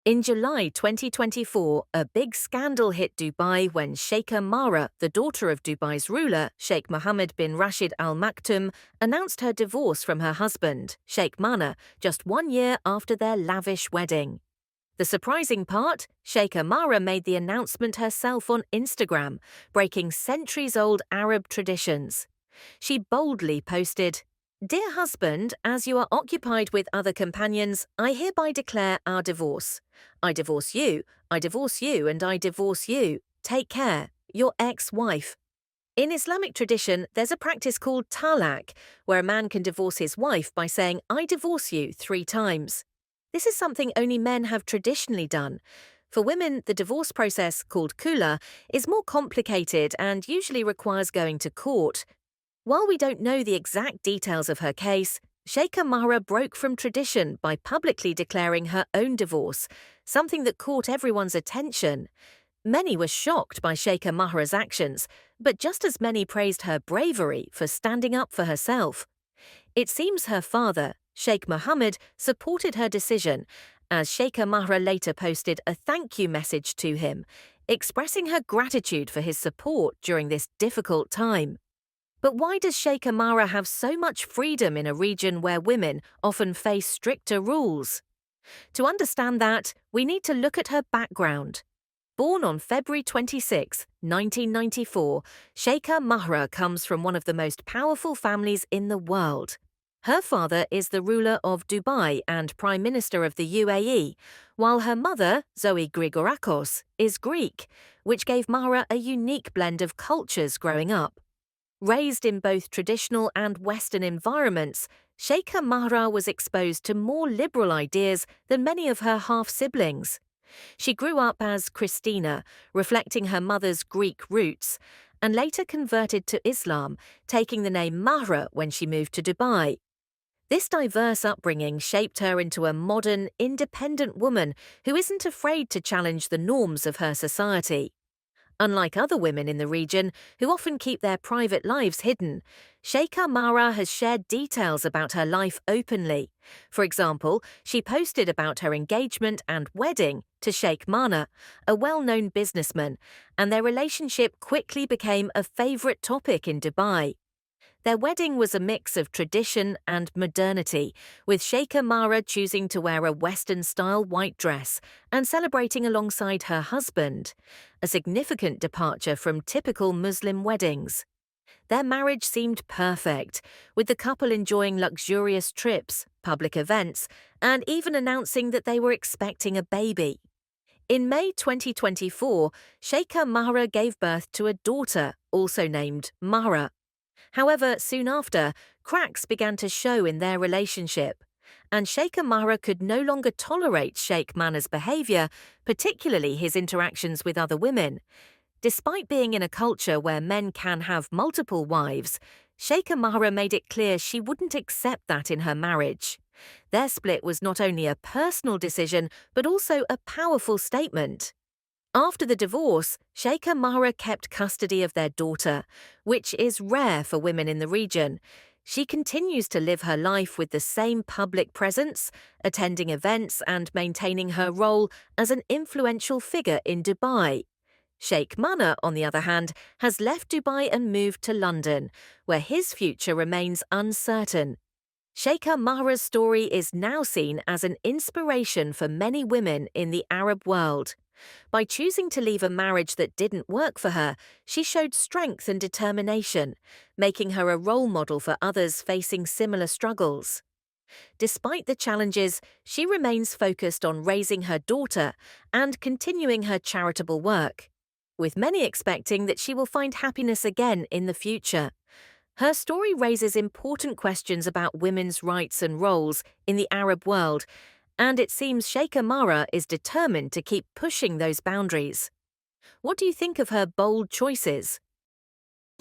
In July 2024, a big scandal hit Dubai when Sheikha Mahra, the daughter of Dubai's ruler, Sheikh Mohammed bin Rashid Al Maktoum, announced her divorce from her husband, Sheikh Mahra, just 1 year after their lavish wedding. The surprising part, Sheikha Mahra made the announcement herself on Instagram, breaking centuries-old Arab traditions. She boldly posted, "Dear husband, as you are occupied with other companions, I hereby declare our divorce. I divorce you, and I divorce you. Take care, your ex-wife." In Islamic tradition, there's a practice called talaq, where a man can divorce his wife by saying, "I divorce you" 3 times. This is something only men have traditionally done. For women, the divorce process, called khula, is more complicated and usually requires going to court. While we don't know the exact details of her case, Sheikha Mahra broke from tradition by publicly declaring her own divorce, something that caught everyone's attention. Many were shocked by Sheikha Mahra's actions, but just as many praised her bravery for standing up for herself. It seems her father, Sheikh Mohammed, supported her decision, as Sheikha Mahra later posted a thank you message to him, expressing her gratitude for his support during this difficult time. But why does Sheikha Mahra have so much freedom in a region where women often face stricter rules? To understand that, we need to look at her background. Born on February 26, 1994, Sheikha Mahra comes from one of the most powerful families in the world. Her father is the ruler of Dubai and Prime Minister of the UAE, while her mother, Zoe Grigorakos, is Greek, which gave Mahra a unique blend of cultures growing up. Raised in both traditional and Western environments, Sheikha Mahra was exposed to more liberal ideas than many of her half-siblings. She grew up as Christina, reflecting her mother's Greek roots, and later converted to Islam, taking the name Mahra when she moved to Dubai. This diverse upbringing shaped her into a modern, independent woman who isn't afraid to challenge the norms of her society. Unlike other women in the region, who often keep their private lives hidden, Sheikha Mahra has shared details about her life openly. For example, she posted about her engagement and wedding to Sheikh Mahra, a well-known businessman, and their relationship quickly became a favorite topic in Dubai. Their wedding was a mix of tradition and modernity, with Sheikha Mahra choosing to wear a Western-style white dress and celebrating alongside her husband, a significant departure from typical Muslim weddings. Their marriage seemed perfect, with the couple enjoying luxurious trips, public events, and even announcing that they were expecting a baby. In May 2024, Sheikha Mahra gave birth to a daughter, also named Mahra. However, soon after, cracks began to show in their relationship, and Sheikha Mahra could no longer tolerate Sheikh Mahra's behavior, particularly his interactions with other women. Despite being in a culture where men can have multiple wives, Sheikha Mahra made it clear she wouldn't accept that in her marriage. Their split was not only a personal decision, but also a powerful statement. After the divorce, Sheikha Mahra kept custody of their daughter, which is rare for women in the region. She continues to live her life with the same public presence, attending events and maintaining her role as an influential figure in Dubai. Sheikh Mahra, on the other hand, has left Dubai and moved to London, where his future remains uncertain. Sheikha Mahra's story is now seen as an inspiration for many women in the Arab world. By choosing to leave a marriage that didn't work for her, she showed strength and determination, making her a role model for others facing similar struggles. Despite the challenges, she remains focused on raising her daughter and continuing her charitable work, with many expecting that she will find happiness again in the future. Her story raises important questions about women's rights and roles in the Arab world, and it seems Sheikha Mahra is determined to keep pushing those boundaries. What do you think of her bold choices?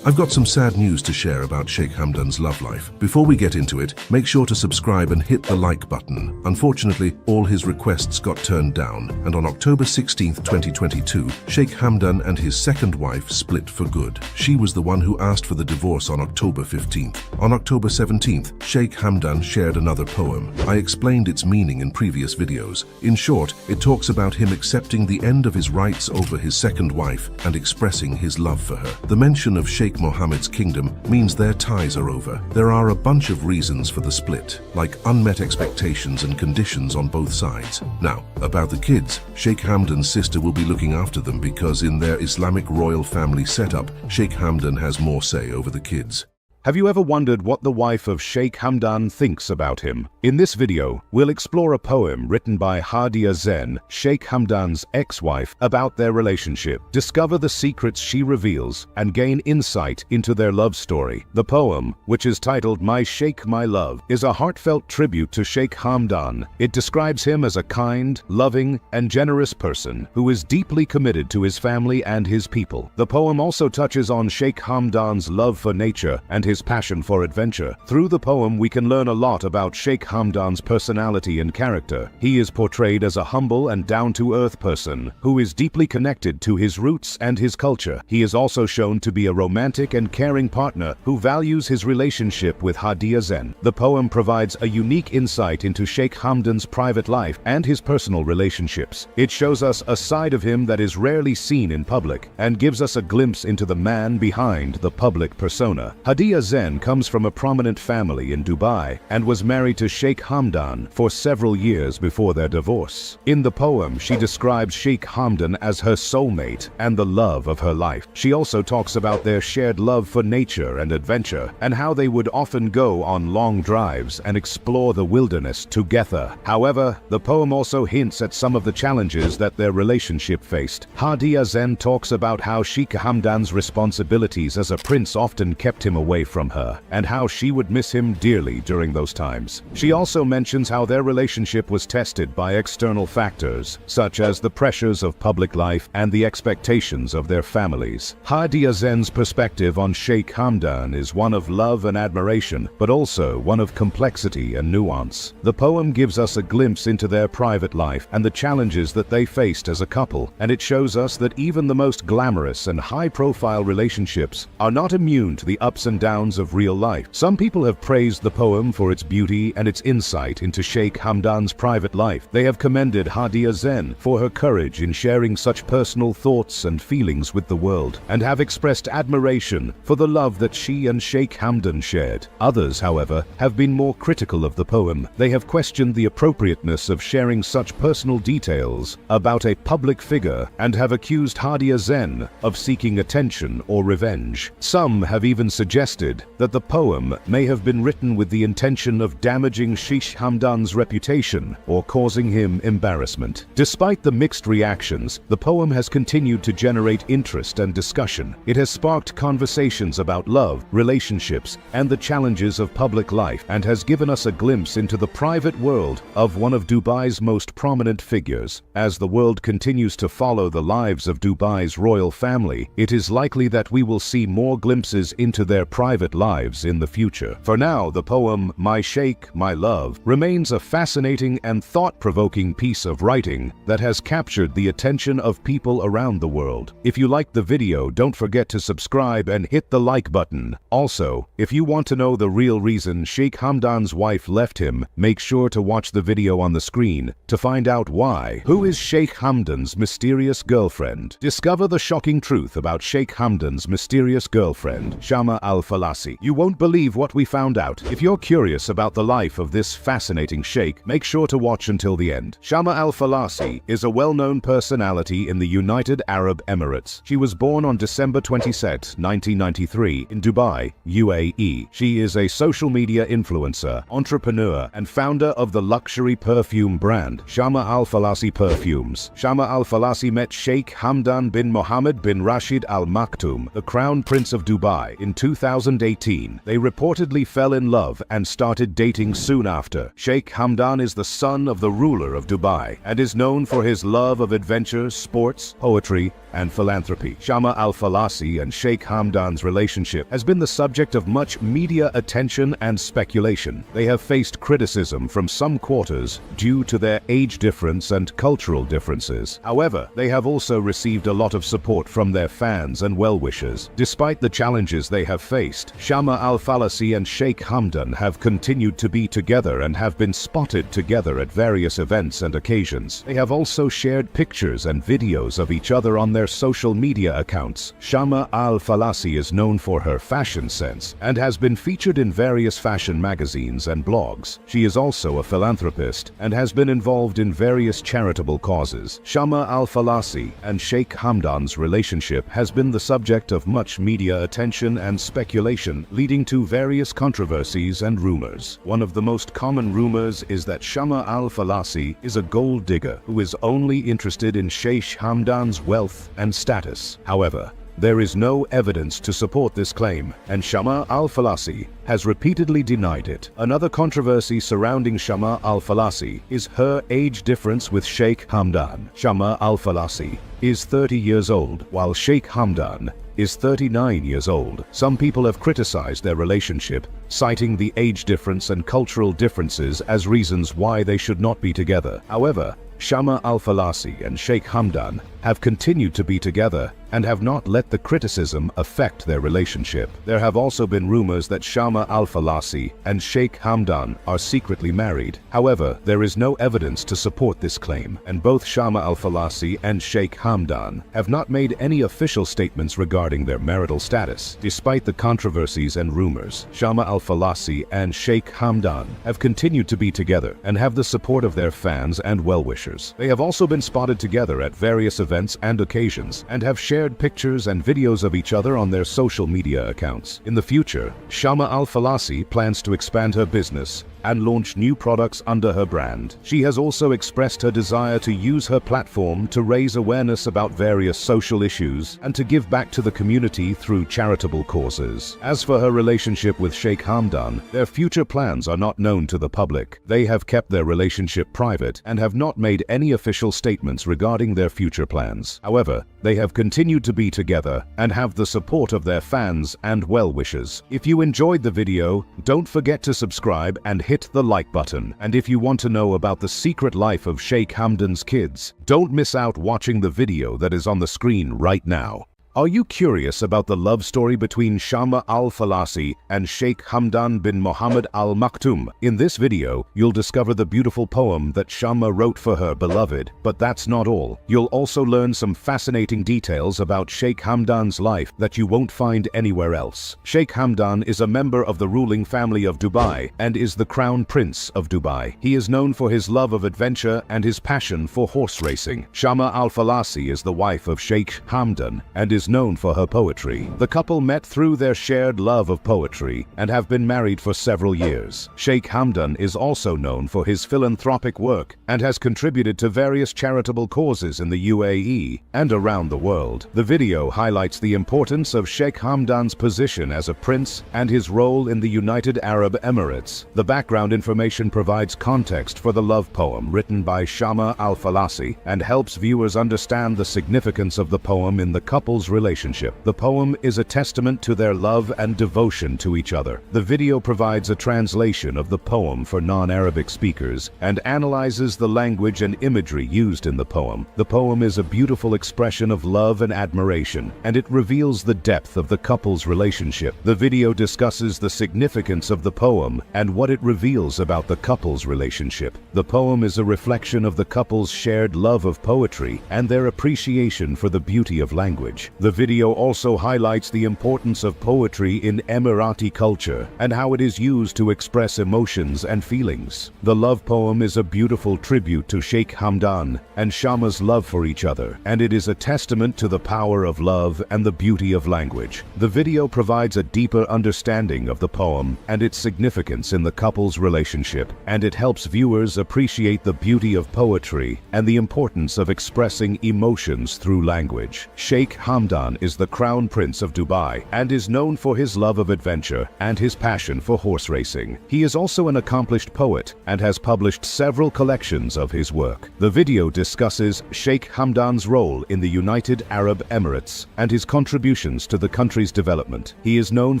I've got some sad news to share about Sheikh Hamdan's love life. Before we get into it, make sure to subscribe and hit the like button. Unfortunately, all his requests got turned down, and on October 16, 2022, Sheikh Hamdan and his second wife split for good. She was the one who asked for the divorce on October 15th. On October 17th, Sheikh Hamdan shared another poem. I explained its meaning in previous videos. In short, it talks about him accepting the end of his rights over his second wife and expressing his love for her. The mention of Sheikh Mohammed's kingdom means their ties are over. There are a bunch of reasons for the split, like unmet expectations and conditions on both sides. Now, about the kids, Sheikh Hamdan's sister will be looking after them because in their Islamic royal family setup, Sheikh Hamdan has more say over the kids. Have you ever wondered what the wife of Sheikh Hamdan thinks about him? In this video, we'll explore a poem written by Hadia Zen, Sheikh Hamdan's ex-wife, about their relationship, discover the secrets she reveals, and gain insight into their love story. The poem, which is titled My Sheikh, My Love, is a heartfelt tribute to Sheikh Hamdan. It describes him as a kind, loving, and generous person who is deeply committed to his family and his people. The poem also touches on Sheikh Hamdan's love for nature and his passion for adventure. Through the poem, we can learn a lot about Sheikh Hamdan's personality and character. He is portrayed as a humble and down-to-earth person who is deeply connected to his roots and his culture. He is also shown to be a romantic and caring partner who values his relationship with Hadia Zen. The poem provides a unique insight into Sheikh Hamdan's private life and his personal relationships. It shows us a side of him that is rarely seen in public and gives us a glimpse into the man behind the public persona. Hadia Zen comes from a prominent family in Dubai and was married to Sheikh Hamdan for several years before their divorce. In the poem, she describes Sheikh Hamdan as her soulmate and the love of her life. She also talks about their shared love for nature and adventure and how they would often go on long drives and explore the wilderness together. However, the poem also hints at some of the challenges that their relationship faced. Hadia Zen talks about how Sheikh Hamdan's responsibilities as a prince often kept him away from her, and how she would miss him dearly during those times. She also mentions how their relationship was tested by external factors, such as the pressures of public life and the expectations of their families. Hadia Zen's perspective on Sheikh Hamdan is one of love and admiration, but also one of complexity and nuance. The poem gives us a glimpse into their private life and the challenges that they faced as a couple, and it shows us that even the most glamorous and high-profile relationships are not immune to the ups and downs of real life. Some people have praised the poem for its beauty and its insight into Sheikh Hamdan's private life. They have commended Hadia Zen for her courage in sharing such personal thoughts and feelings with the world, and have expressed admiration for the love that she and Sheikh Hamdan shared. Others, however, have been more critical of the poem. They have questioned the appropriateness of sharing such personal details about a public figure and have accused Hadia Zen of seeking attention or revenge. Some have even suggested that the poem may have been written with the intention of damaging Sheikh Hamdan's reputation or causing him embarrassment. Despite the mixed reactions, the poem has continued to generate interest and discussion. It has sparked conversations about love, relationships, and the challenges of public life, and has given us a glimpse into the private world of one of Dubai's most prominent figures. As the world continues to follow the lives of Dubai's royal family, it is likely that we will see more glimpses into their private lives in the future. For now, the poem My Sheikh, My Love remains a fascinating and thought-provoking piece of writing that has captured the attention of people around the world. If you liked the video, don't forget to subscribe and hit the like button. Also, if you want to know the real reason Sheikh Hamdan's wife left him, make sure to watch the video on the screen to find out why. Who is Sheikh Hamdan's mysterious girlfriend? Discover the shocking truth about Sheikh Hamdan's mysterious girlfriend, Shama Al-Falasi. You won't believe what we found out. If you're curious about the life of this fascinating sheikh, make sure to watch until the end. Shama Al-Falasi is a well-known personality in the United Arab Emirates. She was born on December 22, 1993 in Dubai, UAE. She is a social media influencer, entrepreneur, and founder of the luxury perfume brand Shama Al-Falasi Perfumes. Shama Al-Falasi met Sheikh Hamdan bin Mohammed bin Rashid Al Maktoum, the Crown Prince of Dubai, in 2018. They reportedly fell in love and started dating soon after. Sheikh Hamdan is the son of the ruler of Dubai and is known for his love of adventure, sports, poetry, and philanthropy. Shama Al-Falasi and Sheikh Hamdan's relationship has been the subject of much media attention and speculation. They have faced criticism from some quarters due to their age difference and cultural differences. However, they have also received a lot of support from their fans and well-wishers. Despite the challenges they have faced, Shama Al-Falasi and Sheikh Hamdan have continued to be together and have been spotted together at various events and occasions. They have also shared pictures and videos of each other on their social media accounts. Shama Al-Falasi is known for her fashion sense and has been featured in various fashion magazines and blogs. She is also a philanthropist and has been involved in various charitable causes. Shama Al-Falasi and Sheikh Hamdan's relationship has been the subject of much media attention and speculation, leading to various controversies and rumors. One of the most common rumors is that Shama Al-Falasi is a gold digger who is only interested in Sheikh Hamdan's wealth and status. However, there is no evidence to support this claim, and Shama Al-Falasi has repeatedly denied it. Another controversy surrounding Shama Al-Falasi is her age difference with Sheikh Hamdan. Shama Al-Falasi is 30 years old, while Sheikh Hamdan is 39 years old. Some people have criticized their relationship, citing the age difference and cultural differences as reasons why they should not be together. However, Shama Al-Falasi and Sheikh Hamdan have continued to be together and have not let the criticism affect their relationship. There have also been rumors that Shama Al-Falasi and Sheikh Hamdan are secretly married. However, there is no evidence to support this claim, and both Shama Al-Falasi and Sheikh Hamdan have not made any official statements regarding their marital status. Despite the controversies and rumors, Shama Al-Falasi and Sheikh Hamdan have continued to be together and have the support of their fans and well-wishers. They have also been spotted together at various events and occasions and have shared pictures and videos of each other on their social media accounts. In the future, Shama Al-Falasi plans to expand her business and launch new products under her brand. She has also expressed her desire to use her platform to raise awareness about various social issues and to give back to the community through charitable causes. As for her relationship with Sheikh Hamdan, their future plans are not known to the public. They have kept their relationship private and have not made any official statements regarding their future plans. However, they have continued to be together and have the support of their fans and well-wishers. If you enjoyed the video, don't forget to subscribe and hit the like button. And if you want to know about the secret life of Sheikh Hamdan's kids, don't miss out watching the video that is on the screen right now. Are you curious about the love story between Shama Al-Falasi and Sheikh Hamdan bin Mohammed Al Maktoum? In this video, you'll discover the beautiful poem that Shama wrote for her beloved. But that's not all. You'll also learn some fascinating details about Sheikh Hamdan's life that you won't find anywhere else. Sheikh Hamdan is a member of the ruling family of Dubai and is the Crown Prince of Dubai. He is known for his love of adventure and his passion for horse racing. Shama Al-Falasi is the wife of Sheikh Hamdan and is known for her poetry. The couple met through their shared love of poetry and have been married for several years. Sheikh Hamdan is also known for his philanthropic work and has contributed to various charitable causes in the UAE and around the world. The video highlights the importance of Sheikh Hamdan's position as a prince and his role in the United Arab Emirates. The background information provides context for the love poem written by Shama Al-Falasi and helps viewers understand the significance of the poem in the couple's relationship. The poem is a testament to their love and devotion to each other. The video provides a translation of the poem for non-Arabic speakers and analyzes the language and imagery used in the poem. The poem is a beautiful expression of love and admiration, and it reveals the depth of the couple's relationship. The video discusses the significance of the poem and what it reveals about the couple's relationship. The poem is a reflection of the couple's shared love of poetry and their appreciation for the beauty of language. The video also highlights the importance of poetry in Emirati culture and how it is used to express emotions and feelings. The love poem is a beautiful tribute to Sheikh Hamdan and Shama's love for each other, and it is a testament to the power of love and the beauty of language. The video provides a deeper understanding of the poem and its significance in the couple's relationship, and it helps viewers appreciate the beauty of poetry and the importance of expressing emotions through language. Sheikh Hamdan Hamdan is the Crown Prince of Dubai and is known for his love of adventure and his passion for horse racing. He is also an accomplished poet and has published several collections of his work. The video discusses Sheikh Hamdan's role in the United Arab Emirates and his contributions to the country's development. He is known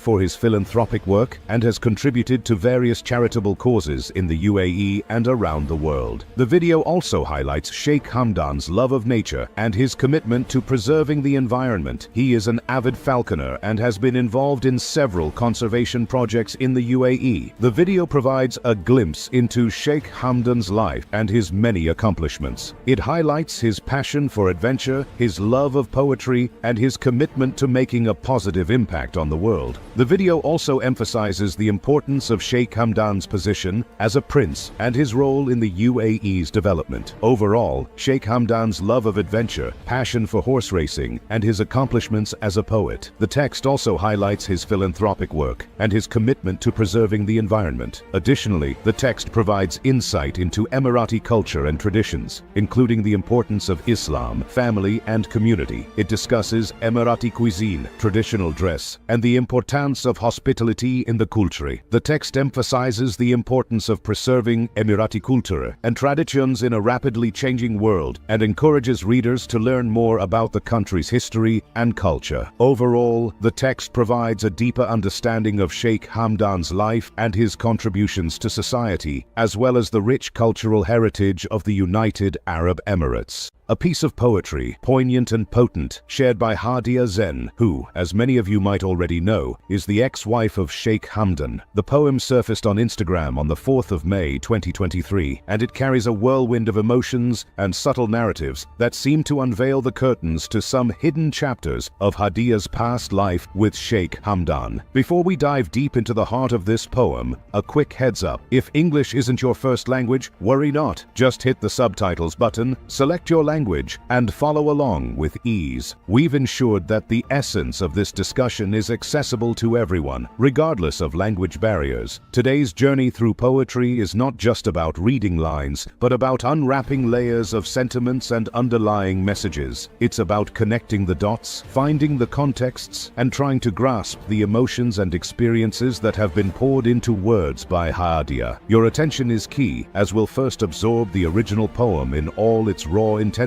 for his philanthropic work and has contributed to various charitable causes in the UAE and around the world. The video also highlights Sheikh Hamdan's love of nature and his commitment to preserving the environment. He is an avid falconer and has been involved in several conservation projects in the UAE. The video provides a glimpse into Sheikh Hamdan's life and his many accomplishments. It highlights his passion for adventure, his love of poetry, and his commitment to making a positive impact on the world. The video also emphasizes the importance of Sheikh Hamdan's position as a prince and his role in the UAE's development. Overall, Sheikh Hamdan's love of adventure, passion for horse racing, and his accomplishments as a poet. The text also highlights his philanthropic work and his commitment to preserving the environment. Additionally, the text provides insight into Emirati culture and traditions, including the importance of Islam, family, and community. It discusses Emirati cuisine, traditional dress, and the importance of hospitality in the culture. The text emphasizes the importance of preserving Emirati culture and traditions in a rapidly changing world and encourages readers to learn more about the country's history and culture. Overall, the text provides a deeper understanding of Sheikh Hamdan's life and his contributions to society, as well as the rich cultural heritage of the United Arab Emirates. A piece of poetry, poignant and potent, shared by Hadia Zen, who, as many of you might already know, is the ex-wife of Sheikh Hamdan. The poem surfaced on Instagram on the 4th of May 2023, and it carries a whirlwind of emotions and subtle narratives that seem to unveil the curtains to some hidden chapters of Hadia's past life with Sheikh Hamdan. Before we dive deep into the heart of this poem, a quick heads up. If English isn't your first language, worry not. Just hit the subtitles button, select your language, and follow along with ease. We've ensured that the essence of this discussion is accessible to everyone, regardless of language barriers. Today's journey through poetry is not just about reading lines, but about unwrapping layers of sentiments and underlying messages. It's about connecting the dots, finding the contexts, and trying to grasp the emotions and experiences that have been poured into words by Hadia. Your attention is key, as we'll first absorb the original poem in all its raw intensity,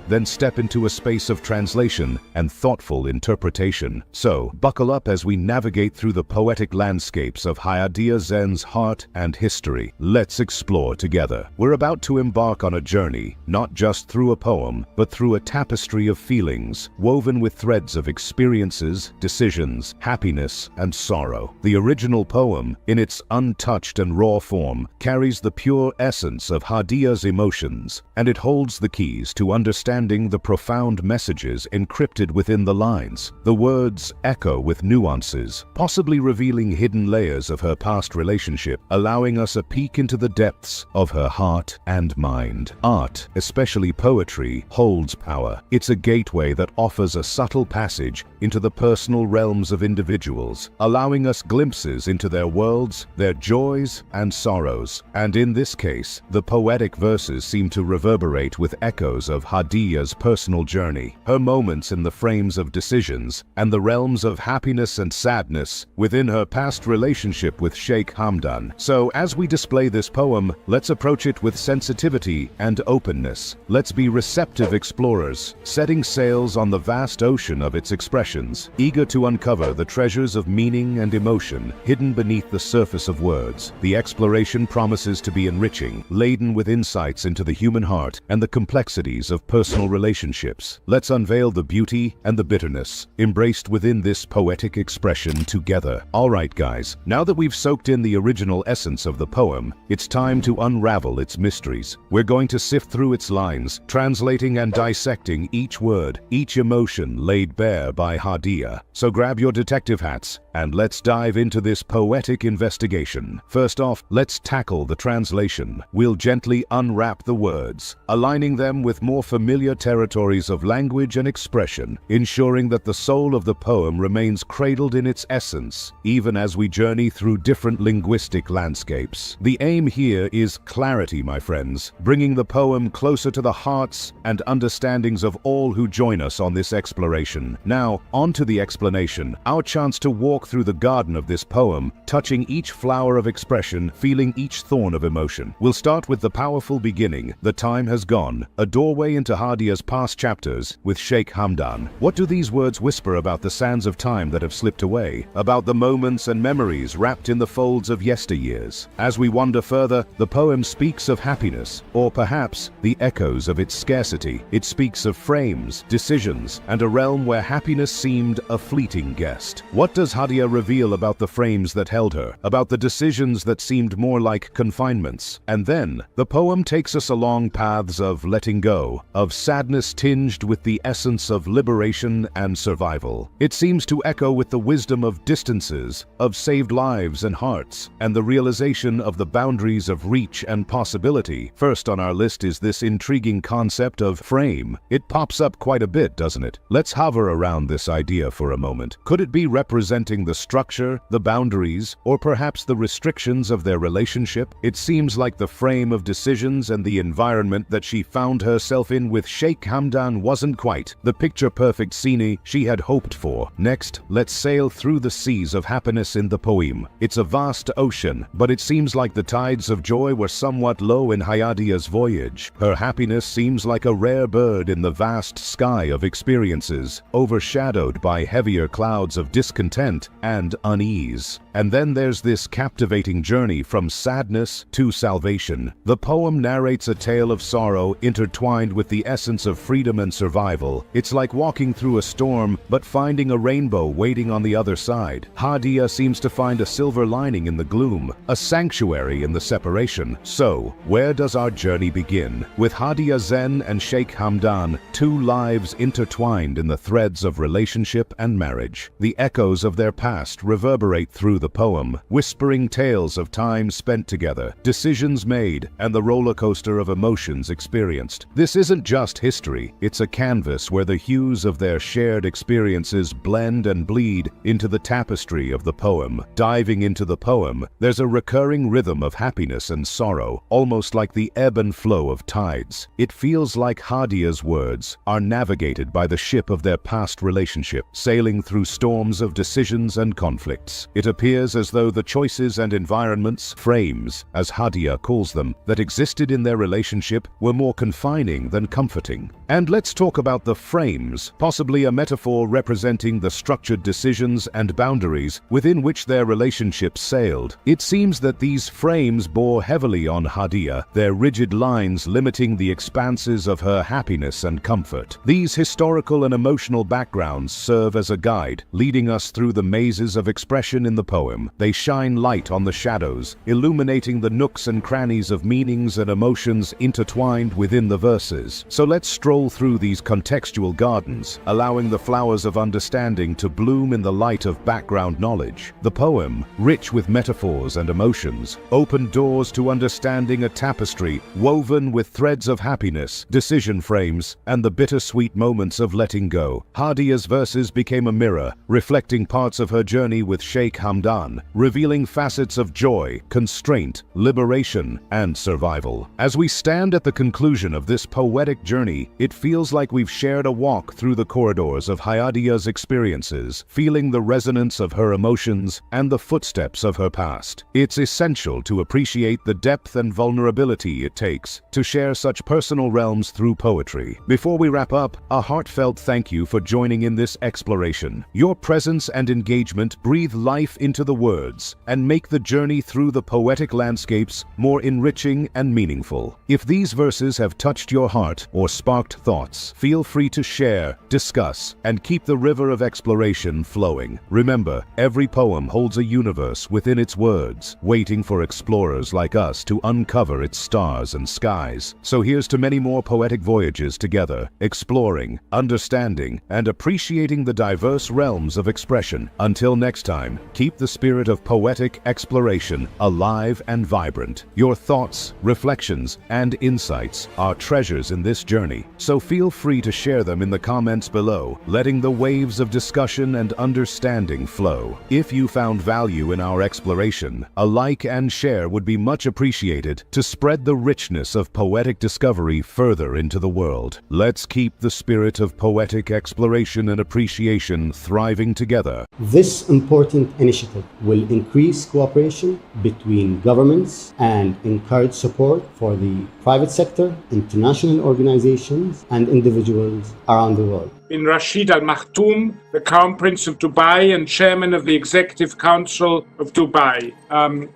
then step into a space of translation and thoughtful interpretation. So, buckle up as we navigate through the poetic landscapes of Hadia Zen's heart and history. Let's explore together. We're about to embark on a journey, not just through a poem, but through a tapestry of feelings, woven with threads of experiences, decisions, happiness, and sorrow. The original poem, in its untouched and raw form, carries the pure essence of Hadia's emotions, and it holds the keys to understanding the profound messages encrypted within the lines. The words echo with nuances, possibly revealing hidden layers of her past relationship, allowing us a peek into the depths of her heart and mind. Art, especially poetry, holds power. It's a gateway that offers a subtle passage into the personal realms of individuals, allowing us glimpses into their worlds, their joys and sorrows. And in this case, the poetic verses seem to reverberate with echoes of Hadia's personal journey, her moments in the frames of decisions, and the realms of happiness and sadness within her past relationship with Sheikh Hamdan. So, as we display this poem, let's approach it with sensitivity and openness. Let's be receptive explorers, setting sails on the vast ocean of its expressions, eager to uncover the treasures of meaning and emotion hidden beneath the surface of words. The exploration promises to be enriching, laden with insights into the human heart and the complexities of personal relationships. Let's unveil the beauty and the bitterness embraced within this poetic expression together. Alright guys, now that we've soaked in the original essence of the poem, it's time to unravel its mysteries. We're going to sift through its lines, translating and dissecting each word, each emotion laid bare by Hadia. So grab your detective hats and let's dive into this poetic investigation. First off, let's tackle the translation. We'll gently unwrap the words, aligning them with more familiar territories of language and expression, ensuring that the soul of the poem remains cradled in its essence, even as we journey through different linguistic landscapes. The aim here is clarity, my friends, bringing the poem closer to the hearts and understandings of all who join us on this exploration. Now, on to the explanation, our chance to walk through the garden of this poem, touching each flower of expression, feeling each thorn of emotion. We'll start with the powerful beginning, "The Time Has Gone," a doorway into Hadia's past chapters with Sheikh Hamdan. What do these words whisper about the sands of time that have slipped away, about the moments and memories wrapped in the folds of yesteryears? As we wander further, the poem speaks of happiness, or perhaps the echoes of its scarcity. It speaks of frames, decisions, and a realm where happiness seemed a fleeting guest. What does Hadia reveal about the frames that held her, about the decisions that seemed more like confinements? And then, the poem takes us along paths of letting go, of sadness tinged with the essence of liberation and survival. It seems to echo with the wisdom of distances, of saved lives and hearts, and the realization of the boundaries of reach and possibility. First on our list is this intriguing concept of frame. It pops up quite a bit, doesn't it? Let's hover around this idea for a moment. Could it be representing the structure, the boundaries, or perhaps the restrictions of their relationship? It seems like the frame of decisions and the environment that she found herself in with Sheikh Hamdan wasn't quite the picture-perfect scene she had hoped for. Next, let's sail through the seas of happiness in the poem. It's a vast ocean, but it seems like the tides of joy were somewhat low in Hayadia's voyage. Her happiness seems like a rare bird in the vast sky of experiences, overshadowed by heavier clouds of discontent and unease. And then there's this captivating journey from sadness to salvation. The poem narrates a tale of sorrow intertwined with the essence of freedom and survival. It's like walking through a storm, but finding a rainbow waiting on the other side. Hadia seems to find a silver lining in the gloom, a sanctuary in the separation. So, where does our journey begin? With Hadia Zen and Sheikh Hamdan, two lives intertwined in the threads of relationship and marriage. The echoes of their past reverberate through the poem, whispering tales of time spent together, decisions made, and the roller coaster of emotions experienced. This isn't just history, it's a canvas where the hues of their shared experiences blend and bleed into the tapestry of the poem. Diving into the poem, there's a recurring rhythm of happiness and sorrow, almost like the ebb and flow of tides. It feels like Hadia's words are navigated by the ship of their past relationship, sailing through storms of decisions and conflicts. It appears as though the choices and environments, frames, as Hadia calls them, that existed in their relationship were more confining than comforting. And let's talk about the frames, possibly a metaphor representing the structured decisions and boundaries within which their relationship sailed. It seems that these frames bore heavily on Hadia, their rigid lines limiting the expanses of her happiness and comfort. These historical and emotional backgrounds serve as a guide, leading us through the mazes of expression in the poem. They shine light on the shadows, illuminating the nooks and crannies of meanings and emotions intertwined within the verses. So let's stroll through these contextual gardens, allowing the flowers of understanding to bloom in the light of background knowledge. The poem, rich with metaphors and emotions, opened doors to understanding a tapestry woven with threads of happiness, decision frames, and the bittersweet moments of letting go. Hadia's verses became a mirror, reflecting parts of her journey with Sheikh Hamdan, revealing facets of joy, constraint, liberation, and survival. As we stand at the conclusion of this poetic journey, it feels like we've shared a walk through the corridors of Hayadia's experiences, feeling the resonance of her emotions and the footsteps of her past. It's essential to appreciate the depth and vulnerability it takes to share such personal realms through poetry. Before we wrap up, a heartfelt thank you for joining in this exploration. Your presence and engagement breathe life into the words and make the journey through the poetic landscapes more enriching and meaningful. If these verses have touched your heart or sparked thoughts, feel free to share, discuss, and keep the river of exploration flowing. Remember, every poem holds a universe within its words, waiting for explorers like us to uncover its stars and skies. So here's to many more poetic voyages together, exploring, understanding, and appreciating the diverse realms of expression. Until next time, keep the spirit of poetic exploration alive and vibrant. Your thoughts, reflections, and insights are treasures in this journey, so feel free to share them in the comments below, letting the waves of discussion and understanding flow. If you found value in our exploration, a like and share would be much appreciated to spread the richness of poetic discovery further into the world. Let's keep the spirit of poetic exploration and appreciation thriving together. This important initiative will increase cooperation between governments and encourage support for the private sector, international organizations, and individuals around the world. Bin Rashid Al Maktoum, the Crown Prince of Dubai and Chairman of the Executive Council of Dubai.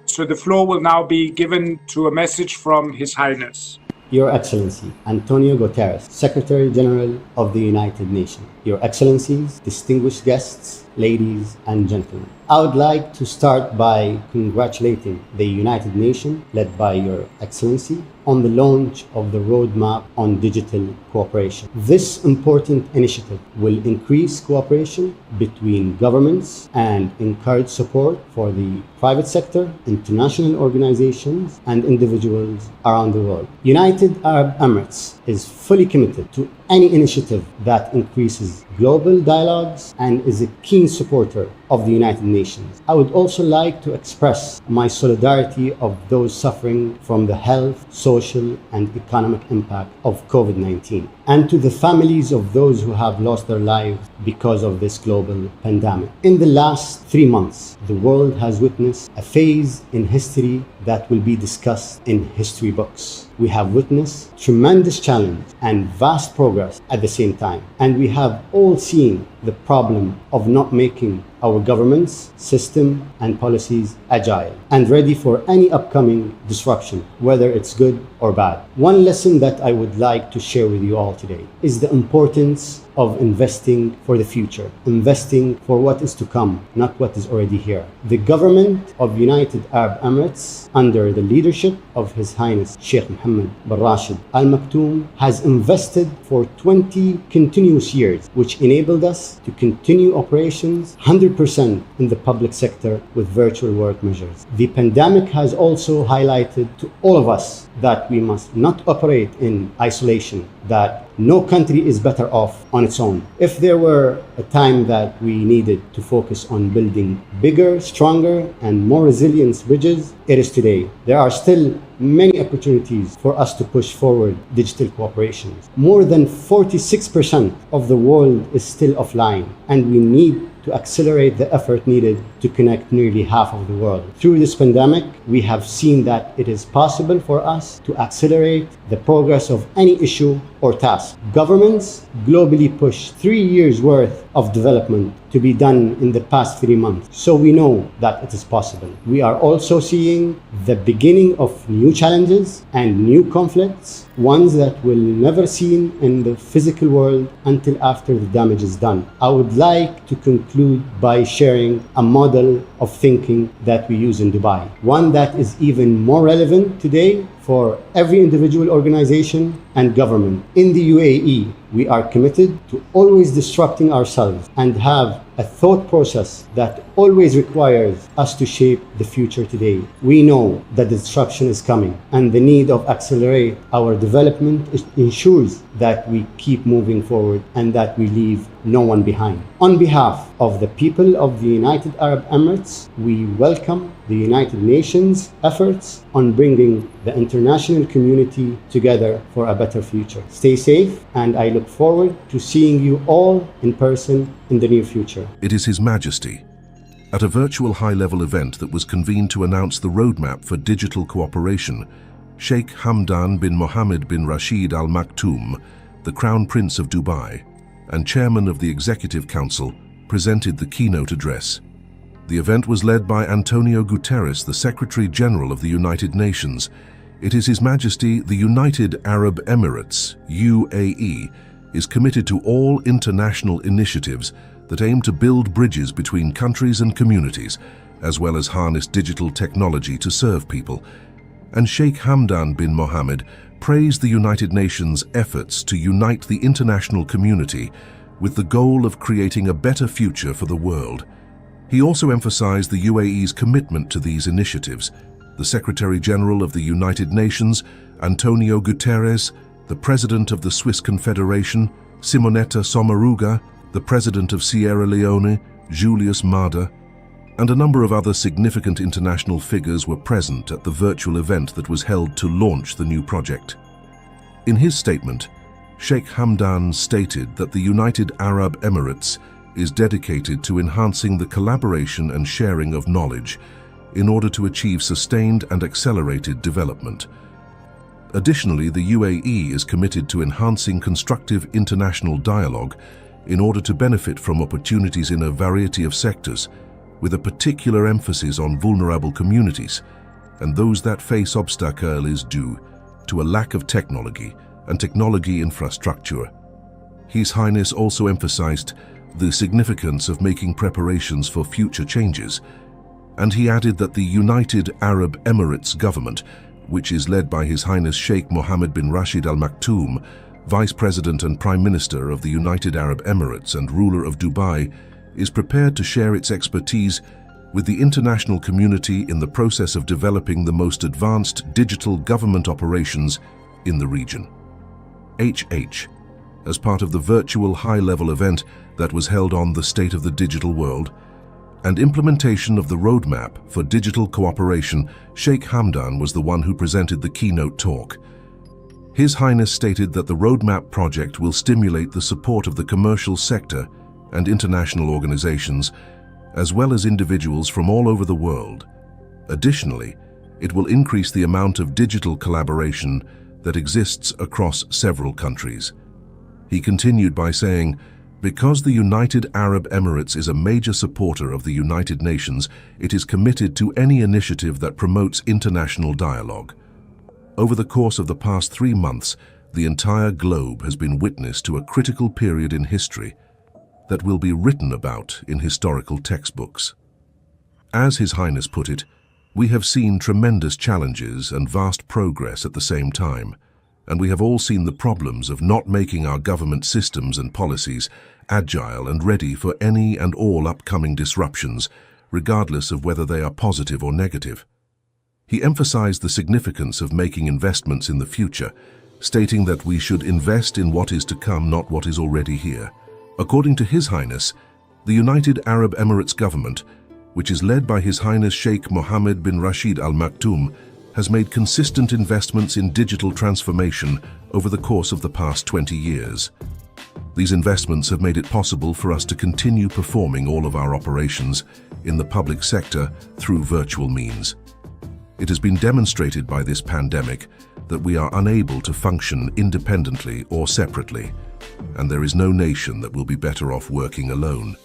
So the floor will now be given to a message from His Highness. Your Excellency, Antonio Guterres, Secretary General of the United Nations. Your Excellencies, distinguished guests, ladies and gentlemen. I would like to start by congratulating the United Nations, led by Your Excellency, on the launch of the Roadmap on Digital Cooperation. This important initiative will increase cooperation between governments and encourage support for the private sector, international organizations, and individuals around the world. United Arab Emirates is fully committed to any initiative that increases global dialogues and is a keen supporter of the United Nations. I would also like to express my solidarity of those suffering from the health, social, and economic impact of COVID-19, and to the families of those who have lost their lives because of this global pandemic. In the last 3 months, the world has witnessed a phase in history that will be discussed in history books. We have witnessed tremendous challenge and vast progress at the same time. And we have all seen the problem of not making our governments, system, and policies agile and ready for any upcoming disruption, whether it's good or bad. One lesson that I would like to share with you all today is the importance of investing for the future, investing for what is to come, not what is already here. The government of United Arab Emirates, under the leadership of His Highness Sheikh Hamdan bin Rashid Al Maktoum, has invested for 20 continuous years, which enabled us to continue operations 100% in the public sector with virtual work measures. The pandemic has also highlighted to all of us that we must not operate in isolation, that no country is better off on its own. If there were a time that we needed to focus on building bigger, stronger, and more resilient bridges, it is today. There are still many opportunities for us to push forward digital cooperation. More than 46% of the world is still offline, and we need to accelerate the effort needed to connect nearly half of the world. Through this pandemic, we have seen that it is possible for us to accelerate the progress of any issue or task. Governments globally push 3 years' worth of development to be done in the past 3 months. So we know that it is possible. We are also seeing the beginning of new challenges and new conflicts, ones that we'll never seen in the physical world until after the damage is done. I would like to conclude by sharing a model of thinking that we use in Dubai, one that is even more relevant today for every individual organization and government. In the UAE, we are committed to always disrupting ourselves and have a thought process that always requires us to shape the future today. We know that disruption is coming, and the need of accelerate our development ensures that we keep moving forward and that we leave no one behind. On behalf of the people of the United Arab Emirates, we welcome the United Nations efforts on bringing the international community together for a better future. Stay safe, and I look forward to seeing you all in person in the near future. It is His Majesty. At a virtual high-level event that was convened to announce the roadmap for digital cooperation, Sheikh Hamdan bin Mohammed bin Rashid Al Maktoum, the Crown Prince of Dubai and Chairman of the Executive Council, presented the keynote address. The event was led by Antonio Guterres, the Secretary General of the United Nations. It is His Majesty the United Arab Emirates, UAE, is committed to all international initiatives that aim to build bridges between countries and communities, as well as harness digital technology to serve people. And Sheikh Hamdan bin Mohammed praised the United Nations' efforts to unite the international community with the goal of creating a better future for the world. He also emphasized the UAE's commitment to these initiatives. The Secretary-General of the United Nations, Antonio Guterres, the President of the Swiss Confederation, Simonetta Sommaruga, the President of Sierra Leone, Julius Maada, and a number of other significant international figures were present at the virtual event that was held to launch the new project. In his statement, Sheikh Hamdan stated that the United Arab Emirates is dedicated to enhancing the collaboration and sharing of knowledge in order to achieve sustained and accelerated development. Additionally, the UAE is committed to enhancing constructive international dialogue in order to benefit from opportunities in a variety of sectors, with a particular emphasis on vulnerable communities and those that face obstacles due to a lack of technology and technology infrastructure. His Highness also emphasized the significance of making preparations for future changes, and he added that the United Arab Emirates government, which is led by His Highness Sheikh Mohammed bin Rashid Al Maktoum, Vice President and Prime Minister of the United Arab Emirates and ruler of Dubai, is prepared to share its expertise with the international community in the process of developing the most advanced digital government operations in the region. As part of the virtual high-level event that was held on the State of the Digital World and implementation of the roadmap for digital cooperation, Sheikh Hamdan was the one who presented the keynote talk. His Highness stated that the roadmap project will stimulate the support of the commercial sector and international organizations, as well as individuals from all over the world. Additionally, it will increase the amount of digital collaboration that exists across several countries. He continued by saying, "Because the United Arab Emirates is a major supporter of the United Nations, it is committed to any initiative that promotes international dialogue." Over the course of the past 3 months, the entire globe has been witness to a critical period in history that will be written about in historical textbooks. As His Highness put it, we have seen tremendous challenges and vast progress at the same time, and we have all seen the problems of not making our government systems and policies agile and ready for any and all upcoming disruptions, regardless of whether they are positive or negative. He emphasized the significance of making investments in the future, stating that we should invest in what is to come, not what is already here. According to His Highness, the United Arab Emirates government, which is led by His Highness Sheikh Mohammed bin Rashid Al Maktoum, has made consistent investments in digital transformation over the course of the past 20 years. These investments have made it possible for us to continue performing all of our operations in the public sector through virtual means. It has been demonstrated by this pandemic that we are unable to function independently or separately, and there is no nation that will be better off working alone.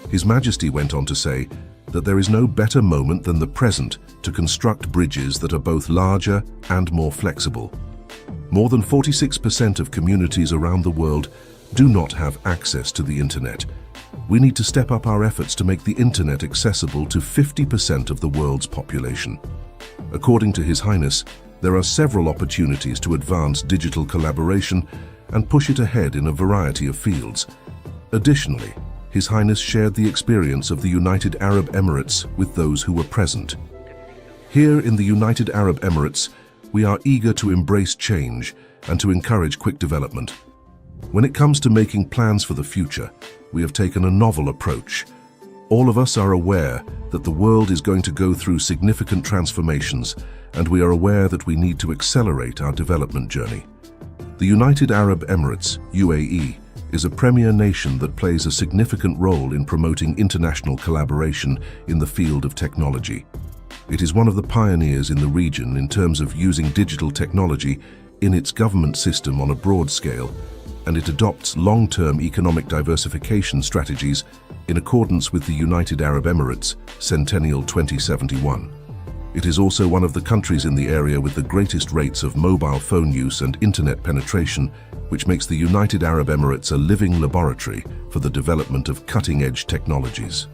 His Majesty went on to say that there is no better moment than the present to construct bridges that are both larger and more flexible. More than 46% of communities around the world do not have access to the internet. We need to step up our efforts to make the internet accessible to 50% of the world's population. According to His Highness, there are several opportunities to advance digital collaboration and push it ahead in a variety of fields. Additionally, His Highness shared the experience of the United Arab Emirates with those who were present. Here in the United Arab Emirates, we are eager to embrace change and to encourage quick development. When it comes to making plans for the future, we have taken a novel approach. All of us are aware that the world is going to go through significant transformations, and we are aware that we need to accelerate our development journey. The United Arab Emirates, UAE, is a premier nation that plays a significant role in promoting international collaboration in the field of technology. It is one of the pioneers in the region in terms of using digital technology in its government system on a broad scale, and it adopts long-term economic diversification strategies in accordance with the United Arab Emirates Centennial 2071. It is also one of the countries in the area with the greatest rates of mobile phone use and internet penetration, which makes the United Arab Emirates a living laboratory for the development of cutting-edge technologies.